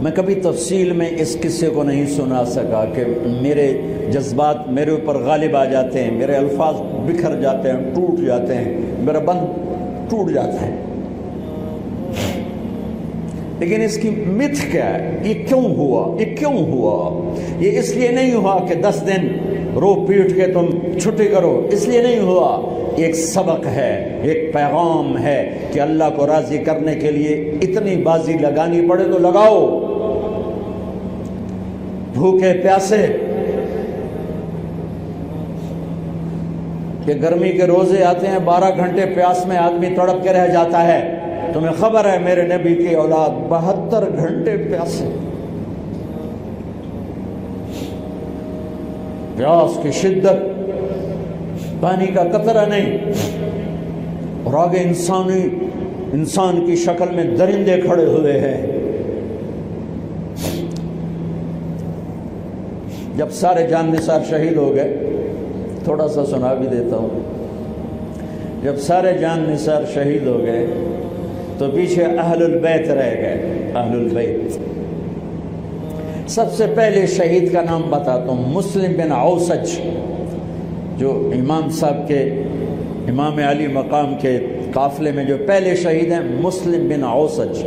میں کبھی تفصیل میں اس قصے کو نہیں سنا سکا کہ میرے جذبات میرے اوپر غالب آ جاتے ہیں، میرے الفاظ بکھر جاتے ہیں، ٹوٹ جاتے ہیں، میرا بند ٹوٹ جاتا ہے۔ لیکن اس کی متھ کیا ہے؟ یہ کیوں ہوا؟ یہ کیوں ہوا؟ یہ اس لیے نہیں ہوا کہ 10 دن رو پیٹ کے تم چھٹی کرو، اس لیے نہیں ہوا۔ ایک سبق ہے، ایک پیغام ہے کہ اللہ کو راضی کرنے کے لیے اتنی بازی لگانی پڑے تو لگاؤ۔ بھوکے پیاسے، کہ گرمی کے روزے آتے ہیں 12 گھنٹے پیاس میں آدمی تڑپ کے رہ جاتا ہے۔ تمہیں خبر ہے میرے نبی کی اولاد 72 گھنٹے پیاسے، پیاس کی شدت، پانی کا قطرہ نہیں، اور آگے انسان کی شکل میں درندے کھڑے ہوئے ہیں۔ جب سارے جان نثار شہید ہو گئے، تھوڑا سا سنا بھی دیتا ہوں، جب سارے جان نثار شہید ہو گئے تو پیچھے اہل البیت رہ گئے۔ اہل البیت، سب سے پہلے شہید کا نام بتاتا ہوں، مسلم بن اوسج، جو امام صاحب کے، امام علی مقام کے قافلے میں جو پہلے شہید ہیں، مسلم بن اوسج۔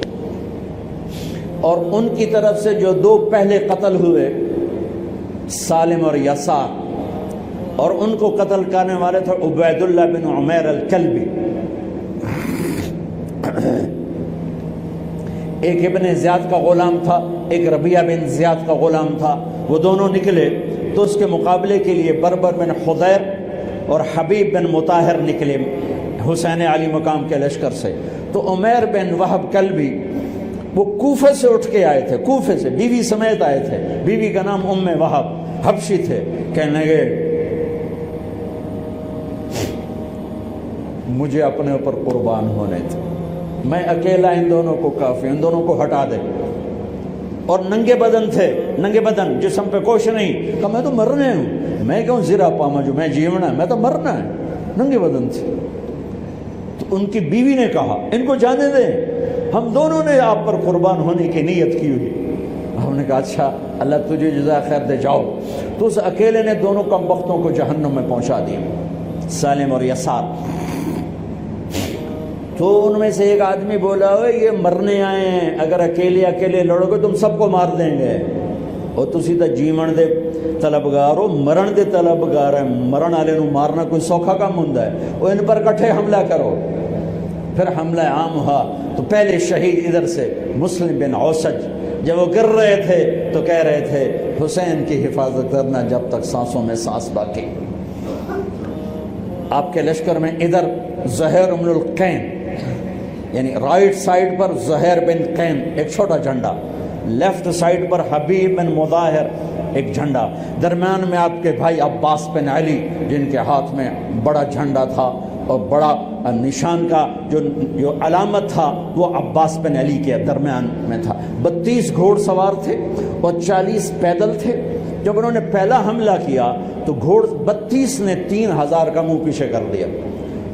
اور ان کی طرف سے جو 2 پہلے قتل ہوئے، سالم اور یسار، اور ان کو قتل کرنے والے تھے عبید اللہ بن عمیر الکلبی۔ ایک ابن زیاد کا غلام تھا، ایک ربیعہ بن زیاد کا غلام تھا۔ وہ دونوں نکلے تو اس کے مقابلے کے لیے بربر بن خضیر اور حبیب بن مطاہر نکلے حسین علی مقام کے لشکر سے۔ تو عمیر بن وہب کلبی وہ کوفے سے اٹھ کے آئے تھے، کوفے سے بیوی سمیت آئے تھے، بیوی کا نام ام وہب، حبشی تھے۔ کہنے لگے مجھے اپنے اوپر قربان ہونے تھے، میں اکیلا ان دونوں کو کافی، ان دونوں کو ہٹا دے۔ اور ننگے بدن تھے، ننگے بدن، جسم پہ کوش نہیں۔ کہا میں تو مرنے ہوں، میں کیوں زیرہ پاما جو میں جیونا ہے، میں تو مرنا ہے۔ ننگے بدن تھے۔ تو ان کی بیوی نے کہا ان کو جانے دیں، ہم دونوں نے آپ پر قربان ہونے کی نیت کی ہوئی۔ ہم نے کہا اچھا اللہ تجھے جزا خیر دے، جاؤ۔ تو اس اکیلے نے دونوں کم بختوں کو جہنم میں پہنچا دیا، سالم اور یسار۔ تو ان میں سے ایک آدمی بولا یہ مرنے آئے ہیں، اگر اکیلے لڑو گے تم سب کو مار دیں گے، اور تسی تو جیون دے طلبگار ہو، مرن دے طلبگار ہے، مرن والے نو مارنا کوئی سوکھا کام ہوندا ہے؟ وہ ان پر کٹھے حملہ کرو۔ پھر حملہ عام ہوا تو پہلے شہید ادھر سے مسلم بن اوسج، جب وہ گر رہے تھے تو کہہ رہے تھے حسین کی حفاظت کرنا جب تک سانسوں میں سانس باقی۔ آپ کے لشکر میں ادھر زہیر بن القین، یعنی رائٹ سائڈ پر زہیر بن قین ایک چھوٹا جھنڈا، لیفٹ سائڈ پر حبیب بن مظاہر ایک جھنڈا، درمیان میں آپ کے بھائی عباس بن علی جن کے ہاتھ میں بڑا جھنڈا تھا، اور بڑا نشان کا جو علامت تھا وہ عباس بن علی کے درمیان میں تھا۔ 32 گھوڑ سوار تھے اور 40 پیدل تھے۔ جب انہوں نے پہلا حملہ کیا تو 32 نے 3000 کا منہ پیچھے کر دیا۔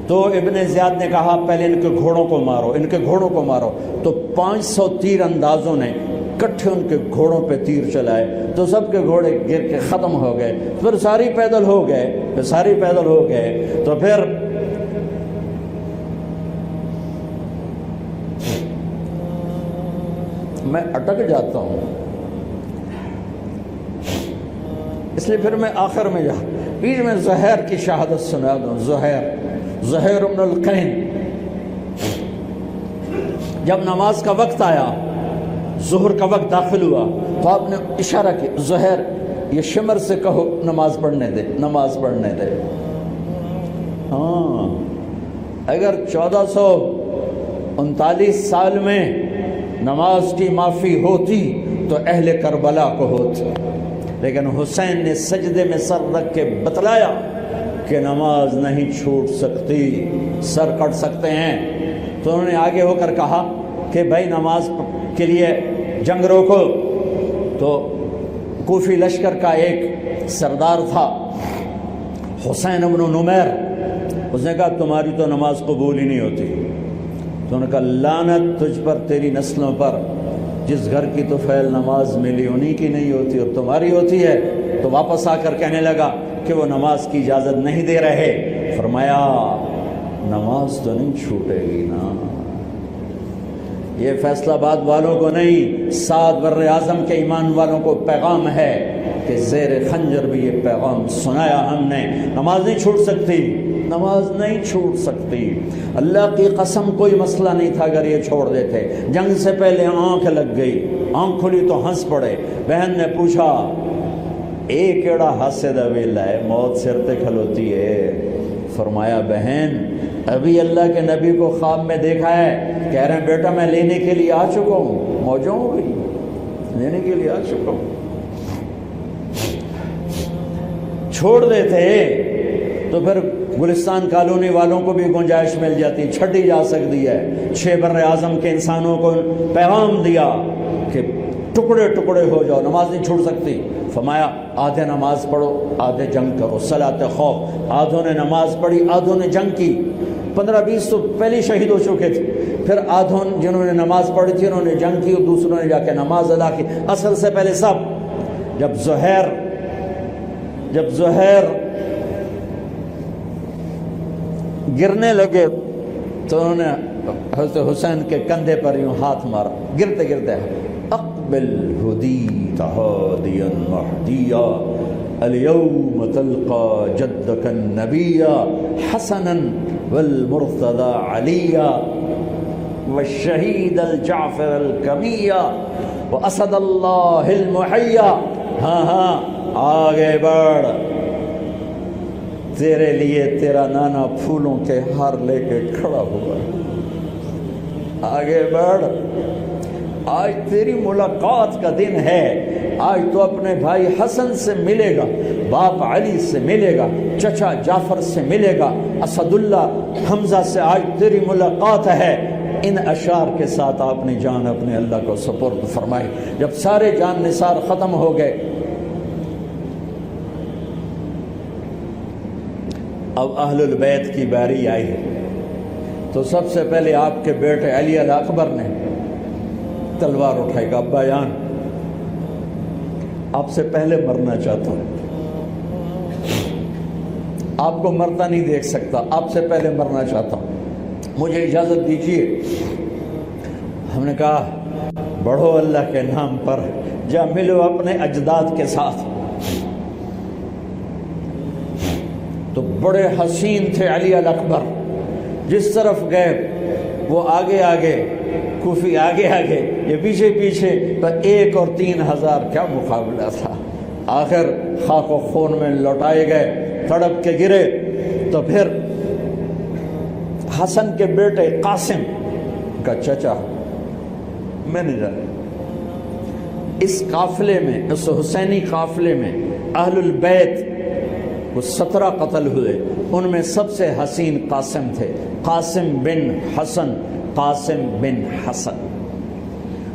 تو ابن زیاد نے کہا پہلے ان کے گھوڑوں کو مارو، ان کے گھوڑوں کو مارو۔ تو 500 تیر اندازوں نے کٹھے ان کے گھوڑوں پہ تیر چلائے تو سب کے گھوڑے گر کے ختم ہو گئے۔ پھر ساری پیدل ہو گئے، تو پھر میں اٹک جاتا ہوں، اس لیے پھر میں آخر میں بیچ میں زہیر کی شہادت سنا دوں۔ زہیر بن القین، جب نماز کا وقت آیا، ظہر کا وقت داخل ہوا تو آپ نے اشارہ کیا زہیر یہ شمر سے کہو نماز پڑھنے دے۔ ہاں، اگر 1439 سال میں نماز کی معافی ہوتی تو اہل کربلا کو ہوتی، لیکن حسین نے سجدے میں سر رکھ کے بتلایا کہ نماز نہیں چھوٹ سکتی، سر کٹ سکتے ہیں۔ تو انہوں نے آگے ہو کر کہا کہ بھائی نماز کے لیے جنگ روکو۔ تو کوفی لشکر کا ایک سردار تھا حسین بن نمیر، اس نے کہا تمہاری تو نماز قبول ہی نہیں ہوتی۔ تو انہوں نے کہا لعنت تجھ پر، تیری نسلوں پر، جس گھر کی تو فعل نماز ملی انہی کی نہیں ہوتی اور تمہاری ہوتی ہے. تو واپس آ کر کہنے لگا کہ وہ نماز کی اجازت نہیں دے رہے. فرمایا نماز تو نہیں چھوٹے گی نا. یہ فیصلہ آباد والوں کو نہیں، 7 بر اعظم کے ایمان والوں کو پیغام ہے کہ زیر خنجر بھی یہ پیغام سنایا ہم نے. نماز نہیں چھوٹ سکتی، نماز نہیں چھوٹ سکتی. اللہ کی قسم کوئی مسئلہ نہیں تھا اگر یہ چھوڑ دیتے. جنگ سے پہلے آنکھ لگ گئی، آنکھ کھلی تو ہنس پڑے. بہن نے پوچھا اے کیڑا ہاسے دا ویلا ہے، موت سر تے کھلوتی ہے. فرمایا بہن ابھی اللہ کے نبی کو خواب میں دیکھا ہے، کہہ رہے ہیں بیٹا میں لینے کے لیے آ چکا ہوں. موجوں ہو گئی، لینے کے لیے آ چکا ہوں. چھوڑ دیتے تو پھر گلستان کالونی والوں کو بھی گنجائش مل جاتی، چھٹی جا سکتی ہے. 6 بر اعظم کے انسانوں کو پیغام دیا کہ ٹکڑے ٹکڑے ہو جاؤ، نماز نہیں چھوٹ سکتی. فرمایا آدھے نماز پڑھو آدھے جنگ کرو، صلاۃ خوف. آدھوں نے نماز پڑھی آدھوں نے جنگ کی. 15-20 تو پہلے شہید ہو چکے تھے. پھر آدھوں جنہوں نے نماز پڑھی تھی انہوں نے جنگ کی اور دوسروں نے جا کے نماز ادا کی. اصل سے پہلے سب. جب زہیر گرنے لگے تو انہوں نے حضرت حسین کے کندھے پر یوں ہاتھ مارا. گرتے گرتے اقبل ہدیت ہادیا مہدیا اليوم تلقى جدك النبي حسنا والمرتضى عليا والشهيد الجعفر الكمية وأسد الله المحيا. ہاں آگے بڑھ، تیرے لیے تیرا نانا پھولوں کے ہار لے کے کھڑا ہوا. آگے بڑھ، آج تیری ملاقات کا دن ہے. آج تو اپنے بھائی حسن سے ملے گا، باپ علی سے ملے گا، چچا جعفر سے ملے گا، اسد اللہ حمزہ سے آج تیری ملاقات ہے. ان اشعار کے ساتھ آپ نے جان اپنے اللہ کو سپرد فرمائی. جب سارے جان نثار ختم ہو گئے اب اہل البیت کی باری آئی ہے. تو سب سے پہلے آپ کے بیٹے علی الاکبر نے تلوار اٹھائی گا. ابا جان آپ سے پہلے مرنا چاہتا ہوں، آپ کو مرتا نہیں دیکھ سکتا، آپ سے پہلے مرنا چاہتا ہوں، مجھے اجازت دیجیے. ہم نے کہا بڑھو اللہ کے نام پر، جا ملو اپنے اجداد کے ساتھ. تو بڑے حسین تھے علی الاکبر. جس طرف گئے وہ آگے آگے، کوفی آگے آگے، یہ پیچھے پیچھے. تو 1 اور 3,000 کیا مقابلہ تھا. آخر خاک و خون میں لوٹائے گئے، تڑپ کے گرے. تو پھر حسن کے بیٹے قاسم کا چچا میں نے جانا اس قافلے میں، اس حسینی قافلے میں اہل البیت وہ 17 قتل ہوئے. ان میں سب سے حسین قاسم تھے، قاسم بن حسن. قاسم بن حسن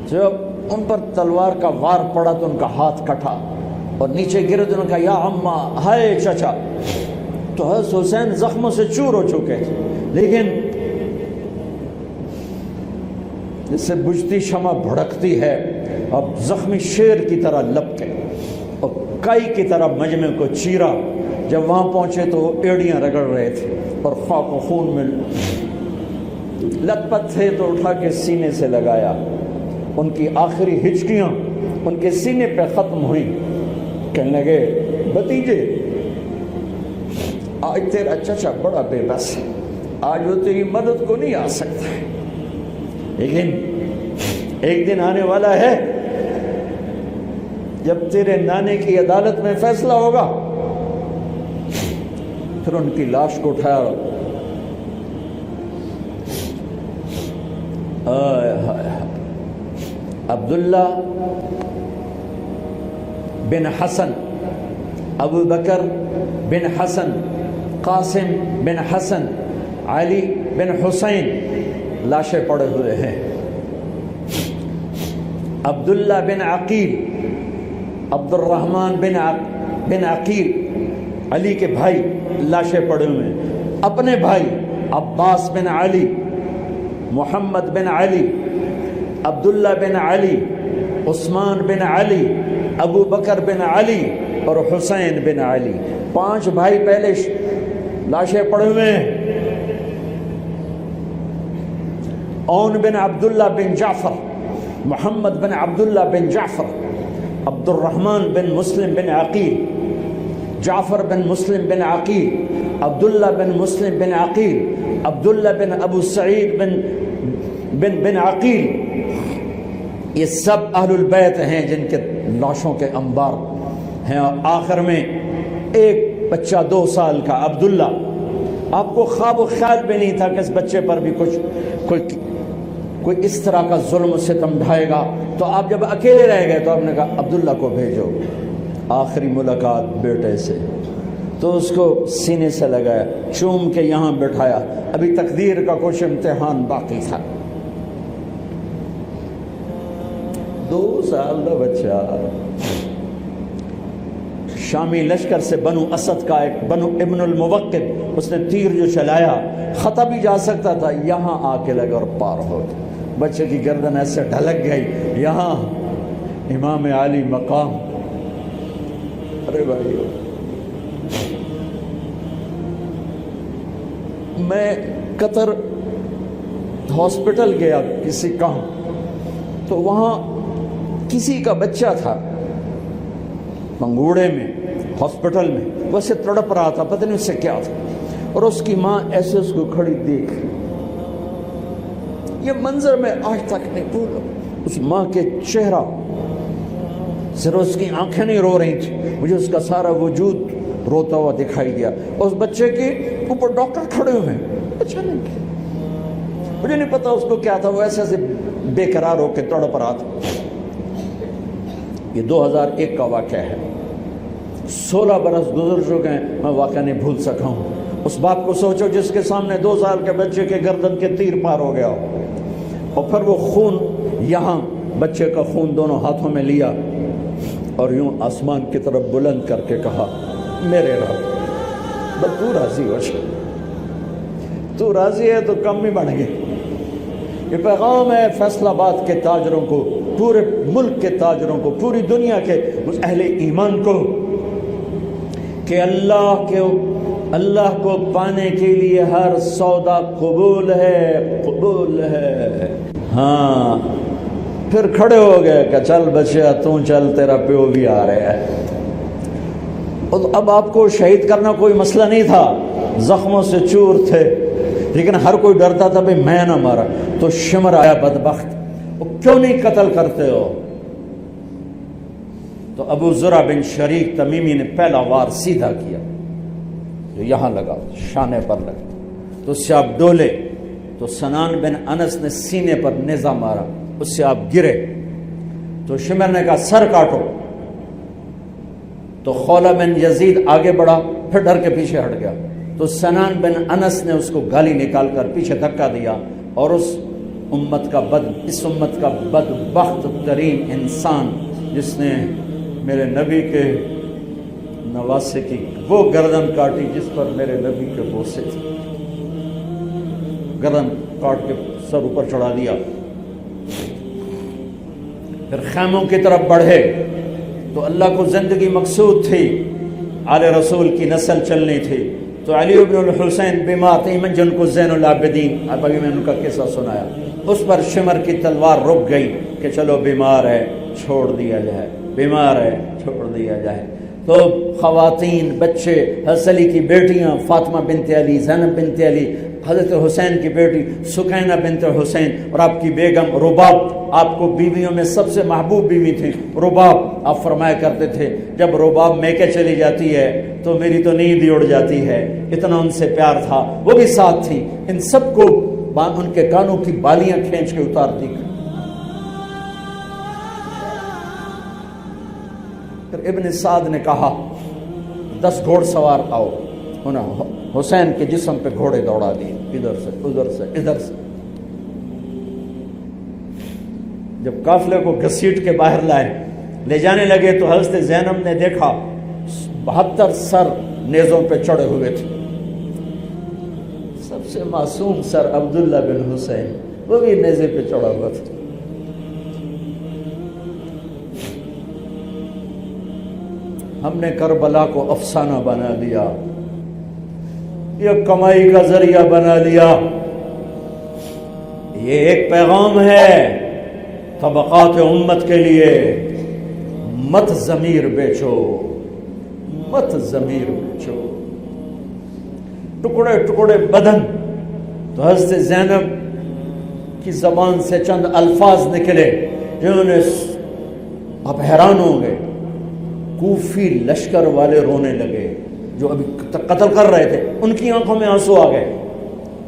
جب ان پر تلوار کا وار پڑا تو ان کا ہاتھ کٹا اور نیچے گرے تو انہوں نے کہا یا اماں، ہائے چچا. تو حضرت حسین زخموں سے چور ہو چکے تھے، لیکن جس سے بجھتی شمع بھڑکتی ہے اب زخمی شیر کی طرح لپکے اور کائی کی طرح مجمع کو چیرا. جب وہاں پہنچے تو وہ ایڑیاں رگڑ رہے تھے اور خاک و خون میں لت پت تھے. تو اٹھا کے سینے سے لگایا. ان کی آخری ہچکیاں ان کے سینے پہ ختم ہوئیں. کہنے لگے بھتیجے آج تیرا چچا بڑا بے بس ہے، آج وہ تیری مدد کو نہیں آ سکتا ہے، لیکن ایک دن آنے والا ہے جب تیرے نانے کی عدالت میں فیصلہ ہوگا. پھر ان کی لاش کو اٹھایا. عبداللہ بن حسن، ابو بکر بن حسن، قاسم بن حسن، علی بن حسین لاشیں پڑے ہوئے ہیں. عبداللہ بن عقیل، عبد الرحمن بن عقیل علی کے بھائی لاشیں پڑے ہوئے ہیں. اپنے بھائی عباس بن علی، محمد بن علی، عبداللہ بن علی، عثمان بن علی، ابو بکر بن علی اور حسین بن علی، 5 بھائی پہلے لاشیں پڑے ہوئے ہیں۔ اون بن عبداللہ بن جعفر، محمد بن عبداللہ بن جعفر، عبد الرحمن بن مسلم بن عقیل، جعفر بن مسلم بن عقیل، عبداللہ بن مسلم بن عقیل، عبداللہ بن ابو سعید بن عقیل، یہ سب اہل البیت ہیں جن کے لاشوں کے انبار ہیں۔ اور آخر میں ایک بچہ 2 سال کا عبداللہ، آپ کو خواب و خیال بھی نہیں تھا کہ اس بچے پر بھی کوئی اس طرح کا ظلم و ستم ڈھائے گا، تو آپ جب اکیلے رہ گئے تو آپ نے کہا عبداللہ کو بھیجو۔ آخری ملاقات بیٹے سے، تو اس کو سینے سے لگایا، چوم کے یہاں بٹھایا، ابھی تقدیر کا کچھ امتحان باقی تھا۔ 2 سال کا بچہ، شامی لشکر سے بنو اسد کا ایک بنو ابن الموقد، اس نے تیر جو چلایا، خطا بھی جا سکتا تھا، یہاں آ کے لگا اور پار ہو گیا۔ بچے کی گردن ایسے ڈھلک گئی، یہاں امام علی مقام۔ ارے بھائی، میں قطر ہاسپٹل گیا کسی کام، تو وہاں کسی کا بچہ تھا منگوڑے میں ہاسپٹل میں، ویسے تڑپ رہا تھا، پتہ نہیں اس سے کیا تھا، اور اس کی ماں ایسے اس کو کھڑی دیکھ، یہ منظر میں آج تک نہیں بھولا۔ اس ماں کے چہرہ، صرف اس کی آنکھیں نہیں رو رہی تھی، مجھے اس کا سارا وجود روتا ہوا دکھائی دیا۔ اس بچے کے اوپر ڈاکٹر کھڑے ہوئے ہیں، اچھا نہیں کیا، مجھے نہیں پتا اس کو کیا تھا، وہ ایسے ایسے بے قرار ہو کے تڑپ رہا تھا۔ یہ 2001 کا واقعہ ہے، 16 برس گزر چکے ہیں، میں واقعہ نہیں بھول سکا ہوں۔ اس باپ کو سوچو جس کے سامنے 2 سال کے بچے کے گردن کے تیر پار ہو گیا ہو، اور پھر وہ خون، یہاں بچے کا خون دونوں ہاتھوں میں لیا اور یوں آسمان کی طرف بلند کر کے کہا، میرے رب، بس تو راضی ہو جا، تو راضی ہے تو کم ہی بڑھ گئے۔ یہ پیغام ہے فیصل آباد کے تاجروں کو، پورے ملک کے تاجروں کو، پوری دنیا کے اہل ایمان کو، کہ اللہ کو پانے کے لیے ہر سودا قبول ہے، قبول ہے۔ ہاں، پھر کھڑے ہو گئے کہ چل بچہ تو چل، تیرا پیو بھی آ رہا ہے۔ اور اب آپ کو شہید کرنا کوئی مسئلہ نہیں تھا، زخموں سے چور تھے، لیکن ہر کوئی ڈرتا تھا بھئی میں نہ مارا۔ تو شمر آیا بدبخت، کیوں نہیں قتل کرتے ہو؟ تو ابو زرع بن شریک تمیمی نے پہلا وار سیدھا کیا، جو یہاں لگا، شانے پر لگا، تو اس سے آپ ڈولے، تو سنان بن انس نے سینے پر نیزہ مارا، اس سے آپ گرے، تو شمر نے کہا سر کاٹو، تو خولہ بن یزید آگے بڑھا، پھر ڈر کے پیچھے ہٹ گیا، تو سنان بن انس نے اس کو گالی نکال کر پیچھے دھکا دیا، اور اس امت کا بدبخت ترین انسان جس نے میرے نبی کے نواسے کی وہ گردن کاٹی جس پر میرے نبی کے بوسے تھے، گردن کاٹ کے سر اوپر چڑھا دیا۔ پھر خیموں کی طرف بڑھے، تو اللہ کو زندگی مقصود تھی، آل رسول کی نسل چلنی تھی، تو علی ابن الحسین بیمار تھے، جن کو زین العابدین، اب ابھی میں ان کا قصہ سنایا، اس پر شمر کی تلوار رک گئی کہ چلو بیمار ہے چھوڑ دیا جائے، بیمار ہے چھوڑ دیا جائے۔ تو خواتین، بچے، حضرت علی کی بیٹیاں فاطمہ بنت علی، زینب بنت علی، حضرت حسین کی بیٹی سکینہ بنت حسین، اور آپ کی بیگم رباب، آپ کو بیویوں میں سب سے محبوب بیوی تھی رباب۔ آپ فرمایا کرتے تھے جب رباب میکے چلی جاتی ہے تو میری تو نیند ہی اڑ جاتی ہے، اتنا ان سے پیار تھا، وہ بھی ساتھ تھی۔ ان سب کو ان کے کانوں کی بالیاں کھینچ کے اتار دی۔ پھر ابن سعد نے کہا 10 گھوڑ سوار آؤ، انہوں حسین کے جسم پہ گھوڑے دوڑا دیے، ادھر سے ادھر سے ادھر سے۔ جب قافلے کو گھسیٹ کے باہر لائے، لے جانے لگے، تو حضرت زینب نے دیکھا 72 سر نیزوں پہ چڑھے ہوئے تھے، سب سے معصوم سر عبداللہ بن حسین، وہ بھی نیزے پہ چڑھا ہوا تھا۔ ہم نے کربلا کو افسانہ بنا لیا، یہ کمائی کا ذریعہ بنا لیا۔ یہ ایک پیغام ہے طبقات امت کے لیے، مت ضمیر بیچو، مت ضمیر بیچو۔ ٹکڑے ٹکڑے بدن، تو حضرت زینب کی زبان سے چند الفاظ نکلے جنہوں نے، آپ حیران ہوں گے، کوفی لشکر والے رونے لگے جو ابھی قتل کر رہے تھے، ان کی آنکھوں میں آنسو آ گئے۔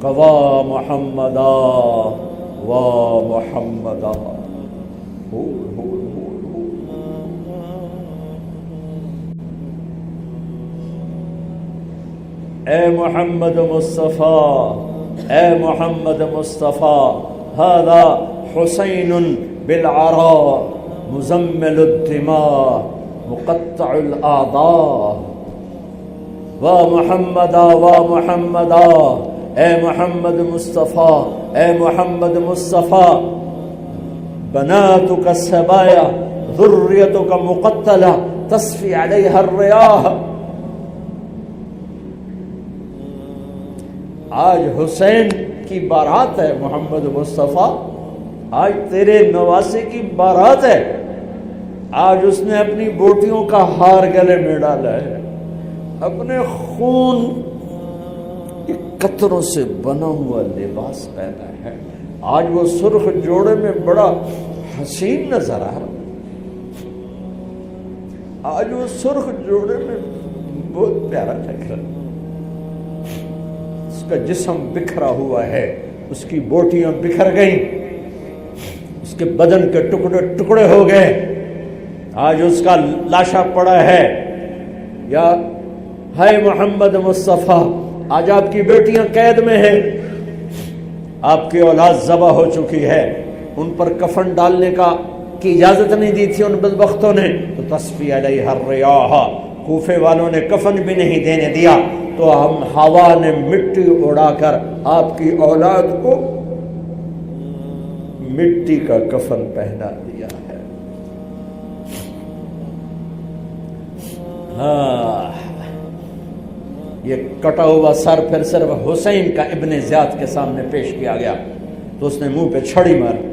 قوا محمدا وا محمدا، اے محمد مصطفیٰ، اے محمد مصطفیٰ، هذا حسین بالعراء مزمل الدماء مقطع الاعضاء، وا محمدا وا محمدا، اے محمد مصطفیٰ، اے محمد مصطفیٰ، بناتک السبایا ذریتک مقتلہ تصفی علیہ الریاح۔ آج حسین کی بارات ہے محمد مصطفیٰ، آج تیرے نواسے کی بارات ہے، آج اس نے اپنی بوٹیوں کا ہار گلے میں ڈالا ہے، اپنے خون کے قطروں سے بنا ہوا لباس پہنا ہے، آج وہ سرخ جوڑے میں بڑا حسین نظر آ رہا، آج وہ سرخ جوڑے میں بہت پیارا لگ رہا، اس کا جسم بکھرا ہوا ہے، اس کی بوٹیاں بکھر گئیں، اس کے بدن کے ٹکڑے ٹکڑے ہو گئے، آج اس کا لاشا پڑا ہے۔ یا ہے محمد مصطفیٰ، آج آپ کی بیٹیاں قید میں ہیں، آپ کی اولاد ذبح ہو چکی ہے، ان پر کفن ڈالنے کی اجازت نہیں دی تھی ان بدبختوں نے، تو تصفی علیہ الریاح، کوفے والوں نے کفن بھی نہیں دینے دیا، تو ہم ہوا نے مٹی اڑا کر آپ کی اولاد کو مٹی کا کفن پہنا دیا ہے۔ ہاں، یہ کٹا ہوا سر پھر صرف حسین کا ابن زیاد کے سامنے پیش کیا گیا، تو اس نے منہ پہ چھڑی ماری،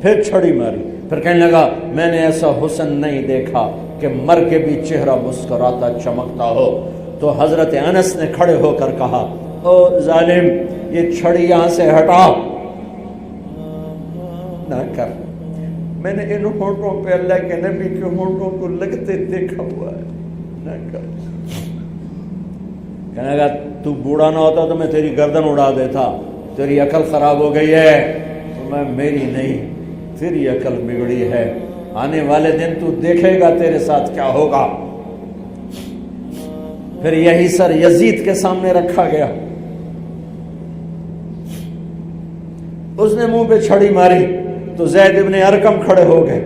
پھر چھڑی ماری، پھر کہنے لگا میں نے ایسا حسن نہیں دیکھا کہ مر کے بھی چہرہ مسکراتا چمکتا ہو۔ تو حضرت انس نے کھڑے ہو کر کہا، او ظالم، یہ چھڑی یہاں سے ہٹا، نہ کر، میں نے ان ہونٹوں پہ اللہ کے نبی کے ہونٹوں کو لگتے دیکھا ہوا ہے، نہ کر۔ کہنے لگا تو بوڑھا نہ ہوتا تو میں تیری گردن اڑا دیتا، تیری عقل خراب ہو گئی ہے۔ تو میں میری نہیں، تیری عقل بگڑی ہے، آنے والے دن تو دیکھے گا تیرے ساتھ کیا ہوگا۔ پھر یہی سر یزید کے سامنے رکھا گیا، اس نے منہ پہ چھڑی ماری، تو زید ابن ارقم کھڑے ہو گئے،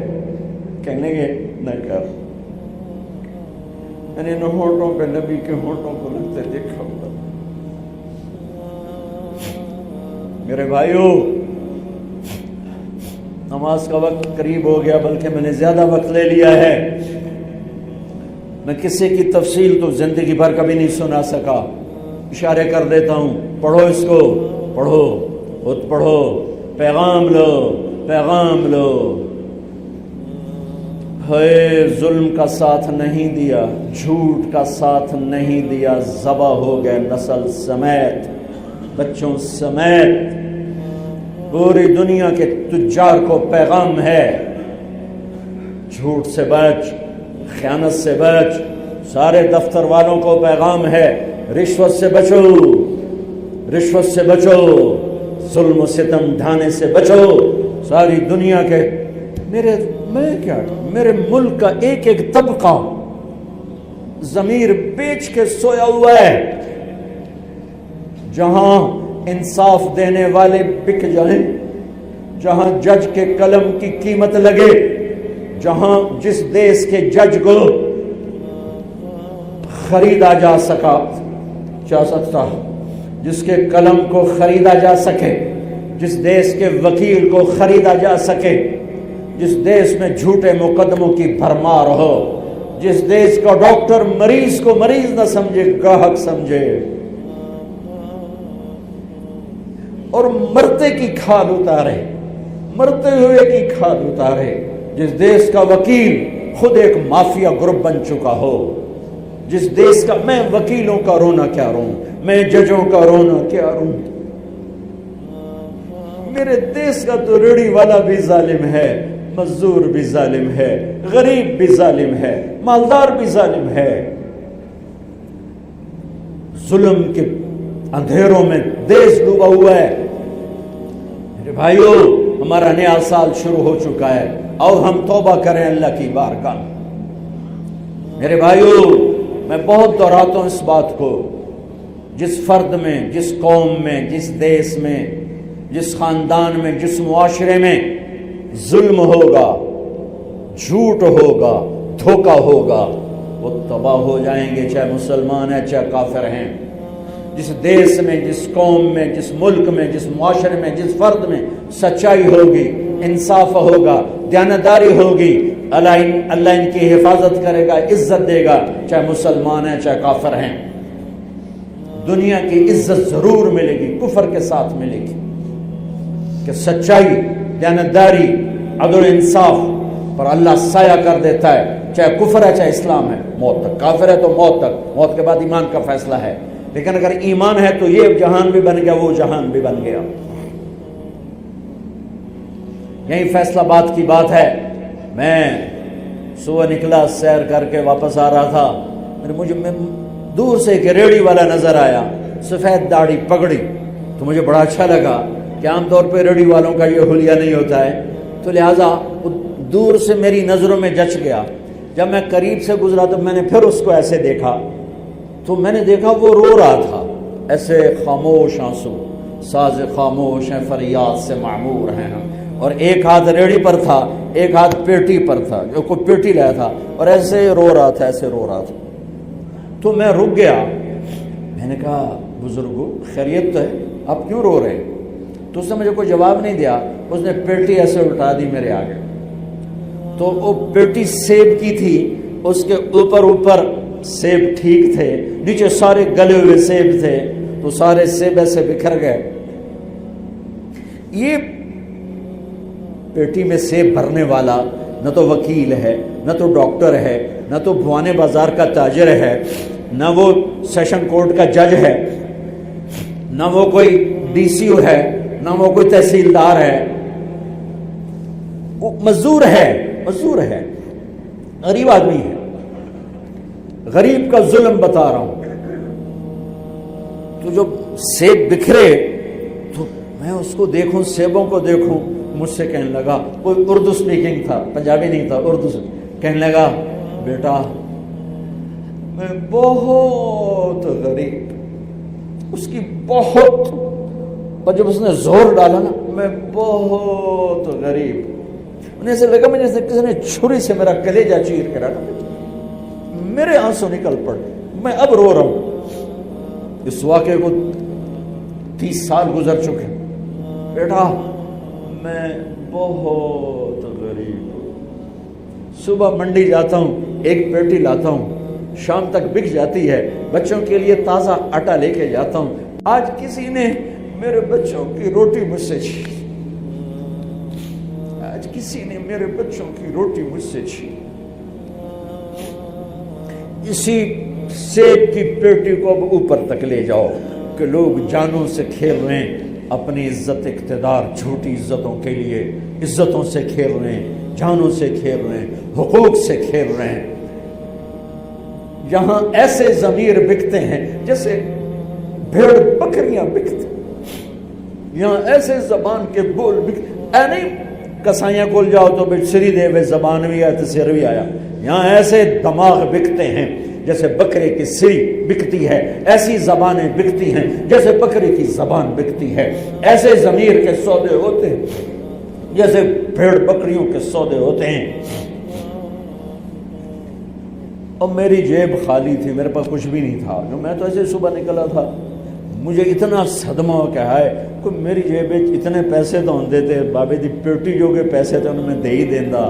کہنے لگے نہ کر، میں نے ان ہونٹوں پہ نبی کے ہونٹوں کو لگتے دیکھا ہوا۔ میرے بھائیو، نماز کا وقت قریب ہو گیا، بلکہ میں نے زیادہ وقت لے لیا ہے، میں کسی کی تفصیل تو زندگی بھر کبھی نہیں سنا سکا، اشارے کر دیتا ہوں، پڑھو اس کو، پڑھو، خود پڑھو، پیغام لو، پیغام لو۔ ہے ظلم کا ساتھ نہیں دیا، جھوٹ کا ساتھ نہیں دیا، ذبح ہو گئے نسل سمیت، بچوں سمیت۔ پوری دنیا کے تجار کو پیغام ہے، جھوٹ سے بچ، خیانت سے بچ، سارے دفتر والوں کو پیغام ہے، رشوت سے بچو، رشوت سے بچو، ظلم و ستم ڈھانے سے بچو۔ ساری دنیا کے میرے ملک کا ایک ایک طبقہ ضمیر بیچ کے سویا ہوا ہے، جہاں انصاف دینے والے بک جائیں، جہاں جج کے قلم کی قیمت لگے، جہاں جس دیش کے جج کو خریدا جا سکتا، جس کے قلم کو خریدا جا سکے، جس دیش کے وکیل کو خریدا جا سکے، جس دیش میں جھوٹے مقدموں کی بھرمار ہو، جس دیش کا ڈاکٹر مریض کو مریض نہ سمجھے گاہک سمجھے اور مرتے کی کھال اتارے، مرتے ہوئے کی کھال اتارے، جس دیش کا وکیل خود ایک مافیا گروپ بن چکا ہو، جس دیش کا، میں وکیلوں کا رونا کیا روں، میں ججوں کا رونا کیا روں، میرے دیش کا تو ریڑھی والا بھی ظالم ہے، مزدور بھی ظالم ہے، غریب بھی ظالم ہے، مالدار بھی ظالم ہے، ظلم کے اندھیروں میں دیش ڈوبا ہوا ہے۔ میرے بھائیو، ہمارا نیا سال شروع ہو چکا ہے، اور ہم توبہ کریں اللہ کی بارگاہ میں۔ میرے بھائیو، میں بہت دہراتا ہوں اس بات کو، جس فرد میں، جس قوم میں، جس دیش میں، جس خاندان میں، جس معاشرے میں ظلم ہوگا، جھوٹ ہوگا، دھوکہ ہوگا، وہ تباہ ہو جائیں گے، چاہے مسلمان ہیں چاہے کافر ہیں۔ جس دیش میں، جس قوم میں، جس ملک میں، جس معاشرے میں، جس فرد میں سچائی ہوگی، انصاف ہوگا، دیانتداری ہوگی، اللہ ان کی حفاظت کرے گا، عزت دے گا، چاہے مسلمان ہیں چاہے کافر ہیں۔ دنیا کی عزت ضرور ملے گی، کفر کے ساتھ ملے گی، کہ سچائی، دیانتداری، عدل و انصاف پر اللہ سایہ کر دیتا ہے، چاہے کفر ہے چاہے اسلام ہے، موت تک۔ کافر ہے تو موت تک، موت کے بعد ایمان کا فیصلہ ہے، لیکن اگر ایمان ہے تو یہ جہان بھی بن گیا، وہ جہان بھی بن گیا۔ یہی فیصلہ آباد کی بات ہے۔ میں صبح نکلا، سیر کر کے واپس آ رہا تھا، مجھے دور سے ایک ریڑھی والا نظر آیا، سفید داڑھی، پگڑی، تو مجھے بڑا اچھا لگا کہ عام طور پہ ریڑھی والوں کا یہ حلیہ نہیں ہوتا ہے، تو لہٰذا دور سے میری نظروں میں جچ گیا۔ جب میں قریب سے گزرا تو میں نے پھر اس کو ایسے دیکھا، تو میں نے دیکھا وہ رو رہا تھا، ایسے خاموش آنسو، ساز خاموش ہیں فریاد سے معمور ہیں ہم، اور ایک ہاتھ ریڑھی پر تھا، ایک ہاتھ پیٹی پر تھا، جو کوئی پیٹی لایا تھا، اور ایسے رو رہا تھا، ایسے رو رہا تھا۔ تو میں رک گیا، میں نے کہا بزرگو خیریت تو ہے، آپ کیوں رو رہے ہیں؟ تو اس نے مجھے کوئی جواب نہیں دیا، اس نے پیٹی ایسے اٹھا دی میرے آگے، تو وہ پیٹی سیب کی تھی، اس کے اوپر سیب ٹھیک تھے، نیچے سارے گلے ہوئے سیب تھے، تو سارے سیب ایسے بکھر گئے۔ یہ پیٹی میں سیب بھرنے والا نہ تو وکیل ہے، نہ تو ڈاکٹر ہے، نہ تو بھوانے بازار کا تاجر ہے، نہ وہ سیشن کورٹ کا جج ہے، نہ وہ کوئی ڈی سی او ہے، نہ وہ کوئی تحصیلدار ہے، وہ مزدور ہے، غریب آدمی ہے۔ غریب کا ظلم بتا رہا ہوں، تو جب سیب بکھرے تو میں اس کو دیکھوں، سیبوں کو دیکھوں، مجھ سے کہنے لگا، کوئی اردو سپیکنگ تھا، پنجابی نہیں تھا، اردو سے کہنے لگا، بیٹا میں بہت غریب، اس کی بہت، اور جب اس نے زور ڈالا نا، میں بہت غریب، انہیں ایسے لگا مجھے کسی نے چھری سے میرا کلیجہ چیر کے رکھا، میرے آنسو نکل پڑے، میں اب رو رہا ہوں۔ اس واقعے کو 30 سال گزر چکے، بیٹا میں بہت غریب ہوں، صبح منڈی جاتا ہوں، ایک پیٹی لاتا ہوں، شام تک بک جاتی ہے، بچوں کے لیے تازہ آٹا لے کے جاتا ہوں، آج کسی نے میرے بچوں کی روٹی مجھ سے چھین، آج کسی نے میرے بچوں کی روٹی مجھ سے چھین۔ اسی سیب کی پیٹی کو اب اوپر تک لے جاؤ کہ لوگ جانوں سے کھیل رہے ہیں، اپنی عزت، اقتدار، جھوٹی عزتوں کے لیے عزتوں سے کھیل رہے ہیں، جانوں سے کھیل رہے ہیں، حقوق سے کھیل رہے ہیں۔ یہاں ایسے ضمیر بکتے ہیں جیسے بھیڑ بکریاں بکتے، یہاں ایسے زبان کے بول بکتے، اے نہیں کسائیاں کول جاؤ تو بچ سری دے وے زبان بھی آیا تو سر بھی آیا، یہاں ایسے دماغ بکتے ہیں جیسے بکرے کی سری بکتی ہے، ایسی زبانیں بکتی ہیں جیسے بکرے کی زبان بکتی ہے، ایسے ضمیر کے سودے ہوتے ہیں جیسے بھیڑ بکریوں کے سودے ہوتے ہیں۔ اور میری جیب خالی تھی، میرے پاس کچھ بھی نہیں تھا، میں تو ایسے صبح نکلا تھا، مجھے اتنا صدمہ ہو کہ ہائے کوئی میری جیب اتنے پیسے تو ہوں دیتے، بابے دی پیٹی جو کے پیسے تھے انہوں نے دے ہی دینا۔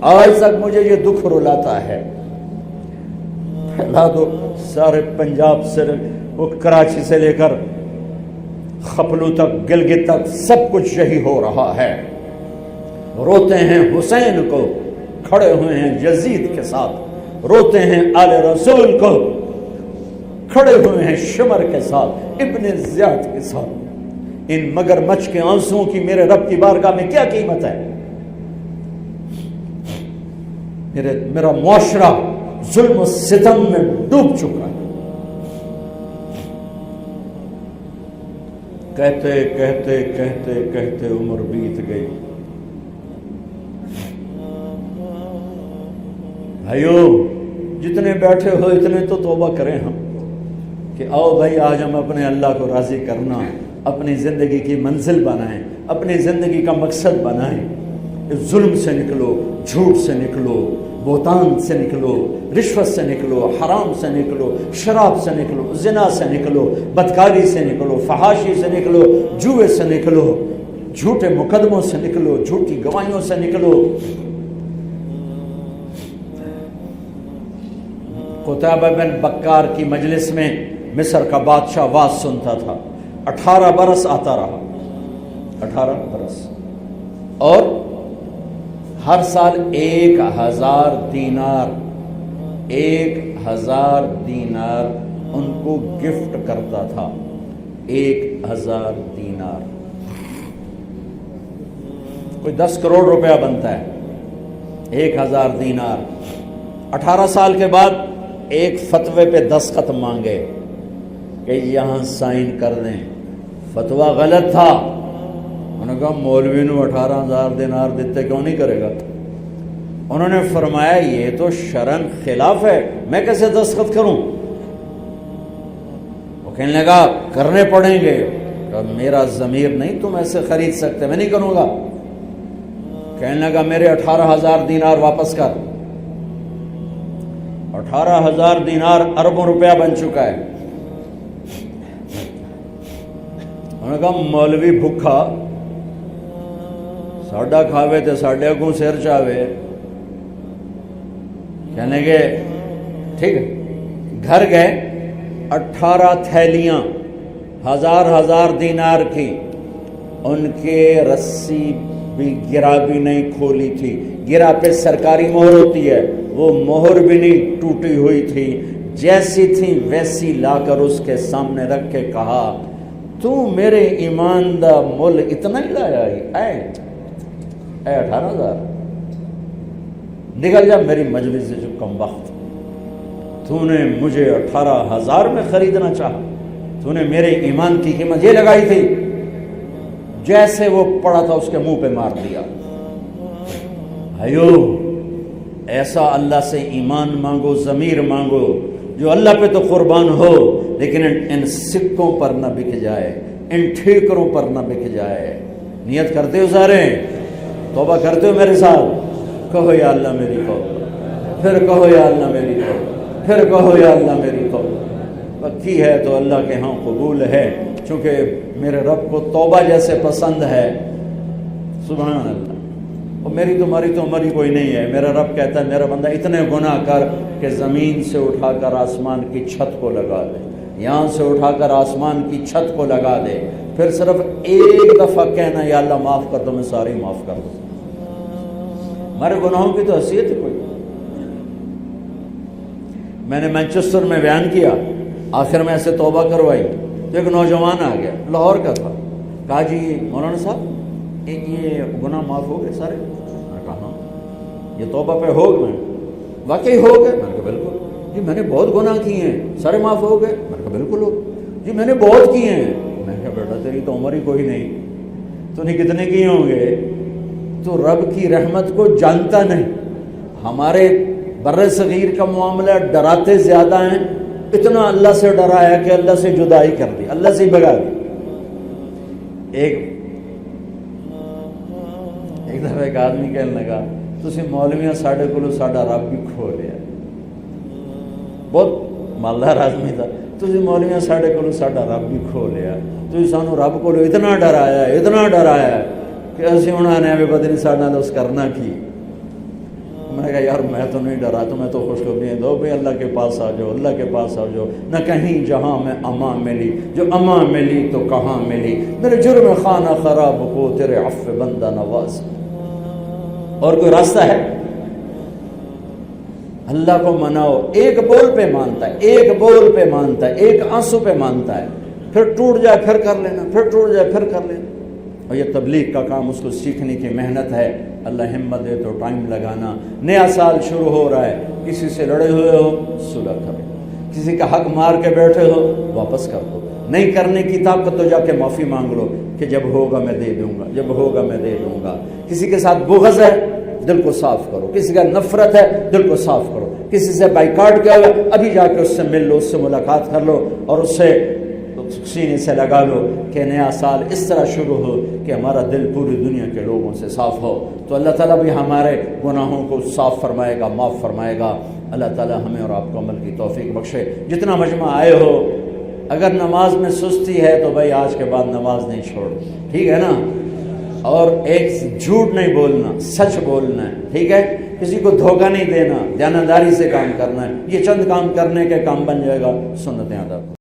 آج تک مجھے یہ دکھ رلاتا ہے پھیلا دو سارے پنجاب سے وہ کراچی سے لے کر خپلو تک گلگت تک سب کچھ یہی ہو رہا ہے. روتے ہیں حسین کو کھڑے ہوئے ہیں یزید کے ساتھ، روتے ہیں آل رسول کو کھڑے ہوئے ہیں شمر کے ساتھ، ابن زیاد کے ساتھ. ان مگرمچھ کے آنسوؤں کی میرے رب کی بارگاہ میں کیا قیمت ہے؟ میرا معاشرہ ظلم و ستم میں ڈوب چکا ہے. کہتے کہتے کہتے کہتے عمر بیت گئی. بھائیو جتنے بیٹھے ہو اتنے تو توبہ کریں ہم کہ آؤ بھائی آج ہم اپنے اللہ کو راضی کرنا اپنی زندگی کی منزل بنائیں، اپنی زندگی کا مقصد بنائیں. ظلم سے نکلو، جھوٹ سے نکلو، بہتان سے نکلو، رشوت سے نکلو، حرام سے نکلو، شراب سے نکلو، زنا سے نکلو، بدکاری سے نکلو، فحاشی سے نکلو، جوئے سے نکلو، جھوٹے مقدموں سے نکلو، جھوٹی گواہیوں سے نکلو. قتیبہ بن بکار کی مجلس میں مصر کا بادشاہ واز سنتا تھا. 18 برس آتا رہا، 18 برس، اور ہر سال 1000 دینار 1000 دینار ان کو گفٹ کرتا تھا. 1000 دینار کوئی 10 کروڑ روپیہ بنتا ہے. 1000 دینار. 18 سال کے بعد ایک فتوے پہ دستخط مانگے کہ یہاں سائن کر دیں. فتویٰ غلط تھا. انہوں نے کہا مولوی نو 18,000 دینار دیتے کیوں نہیں کرے گا؟ انہوں نے فرمایا یہ تو شرعن خلاف ہے، میں کیسے دستخط کروں؟ وہ کہنے لگا کرنے پڑیں گے. کہ میرا ضمیر نہیں تم ایسے خرید سکتے، میں نہیں کروں گا. کہنے لگا میرے 18,000 دینار واپس کر. 18,000 دینار اربوں روپیہ بن چکا ہے. انہوں نے کہا مولوی بھوکھا ساڈا کھاوے تے ساڈے اگوں سر چاوے. کہنے کے ٹھیک ہے. گھر گئے، 18 تھیلیاں 1000 دینار کی. ان کے رسی بھی گرا بھی نہیں کھولی تھی. گرا پہ سرکاری مہر ہوتی ہے، وہ مہر بھی نہیں ٹوٹی ہوئی تھی. جیسی تھی ویسی لا کر اس کے سامنے رکھ کے کہا تو میرے ایمان دا مل اتنا ہی لایا اے 18,000 نکل جا میری مجلس سے جو کم وقت. تو نے مجھے 18,000 میں خریدنا چاہا، تو نے میرے ایمان کی قیمت یہ لگائی تھی. جیسے وہ پڑا تھا اس کے منہ پہ مار دیا. بھائیو ایسا اللہ سے ایمان مانگو، ضمیر مانگو جو اللہ پہ تو قربان ہو، لیکن ان سکوں پر نہ بک جائے، ان ٹھیکروں پر نہ بک جائے. نیت کرتے ہو سارے؟ توبہ کرتے ہو میرے ساتھ؟ کہو یا اللہ میری توبہ، پھر کہو یا اللہ میری توبہ، پھر کہو یا اللہ میری توبہ. کی ہے تو اللہ کے ہاں قبول ہے، چونکہ میرے رب کو توبہ جیسے پسند ہے. سبحان اللہ. اور میری تمہاری تو عمر ہی کوئی نہیں ہے. میرا رب کہتا ہے میرا بندہ اتنے گناہ کر کہ زمین سے اٹھا کر آسمان کی چھت کو لگا دے، یہاں سے اٹھا کر آسمان کی چھت کو لگا دے، پھر صرف ایک دفعہ کہنا یا اللہ معاف کر دو، میں سارے معاف کر دوں. ہمارے گناہوں کی تو حیثیت ہے کوئی. میں نے مانچسٹر میں بیان کیا، آخر میں ایسے توبہ کروائی تو ایک نوجوان آ گیا، لاہور کا تھا. کہا جی مولانا صاحب یہ گناہ معاف ہو گئے سارے؟ میں نے کہا ہاں. یہ توبہ پہ ہو گئے؟ واقعی ہو گئے؟ میں نے کہا بالکل. جی میں نے بہت گناہ کیے ہیں، سارے معاف ہو گئے؟ میں نے کہا بالکل ہو. جی میں نے بہت کیے ہیں. میں نے کہا بیٹا تیری تو عمر ہی کوئی نہیں، تو نے کتنے کیے ہوں گے؟ تو رب کی رحمت کو جانتا نہیں. ہمارے بر صغیر کا معاملہ ڈراتے زیادہ ہیں. اتنا اللہ سے ڈرایا کہ اللہ سے جدائی کر دی، اللہ سے ہی بگا دی. ایک دفعہ ایک آدمی کہنے لگا تسی مولویاں ساڈے کولو ساڈا رب بھی کھو لیا. بہت مالدار آدمی تھا. تسی مولویاں ساڈے کولو ساڈا رب بھی کھو لیا. تسی سانو رب کولو اتنا ڈرایا کہ اسی ہن آنے بھی پتہ نہیں ساڈے نال اس کرنا کی. میں نے کہا یار میں تو نہیں ڈرا، تمہیں تو خوشخبری دو بھائی اللہ کے پاس آ جاؤ، اللہ کے پاس آ جاؤ، نہ کہیں جہاں میں امان ملی، جو امان ملی تو کہاں ملی، میرے جرم خانہ خراب کو تیرے عفو بندہ نواز۔ اور کوئی راستہ ہے؟ اللہ کو مناؤ، ایک بول پہ مانتا ہے، ایک بول پہ مانتا ہے، ایک آنسو پہ مانتا ہے، پھر ٹوٹ جائے پھر کر لینا، پھر ٹوٹ جائے پھر کر لینا۔ اور یہ تبلیغ کا کام، اس کو سیکھنے کی محنت ہے، اللہ ہمت دے تو ٹائم لگانا۔ نیا سال شروع ہو رہا ہے، کسی سے لڑے ہوئے ہو صلح کرو، کسی کا حق مار کے بیٹھے ہو واپس کر دو، نہیں کرنے کی طاقت تو جا کے معافی مانگ لو کہ جب ہوگا میں دے دوں گا، جب ہوگا میں دے دوں گا۔ کسی کے ساتھ بغض ہے دل کو صاف کرو، کسی کا نفرت ہے دل کو صاف کرو، کسی سے بائیکاٹ کیا ہوا ابھی جا کے اس سے مل لو، اس سے ملاقات کر لو اور اس سے سینے سے لگا لو کہ نیا سال اس طرح شروع ہو کہ ہمارا دل پوری دنیا کے لوگوں سے صاف ہو۔ تو اللہ تعالیٰ بھی ہمارے گناہوں کو صاف فرمائے گا، معاف فرمائے گا۔ اللہ تعالیٰ ہمیں اور آپ کو عمل کی توفیق بخشے۔ جتنا مجمع آئے ہو، اگر نماز میں سستی ہے تو بھائی آج کے بعد نماز نہیں چھوڑ، ٹھیک ہے نا؟ اور ایک جھوٹ نہیں بولنا، سچ بولنا ہے، ٹھیک ہے؟ کسی کو دھوکہ نہیں دینا، دیانتداری سے کام کرنا ہے۔ یہ چند کام کرنے کے کام بن جائے گا، سنتیں ادا کرو۔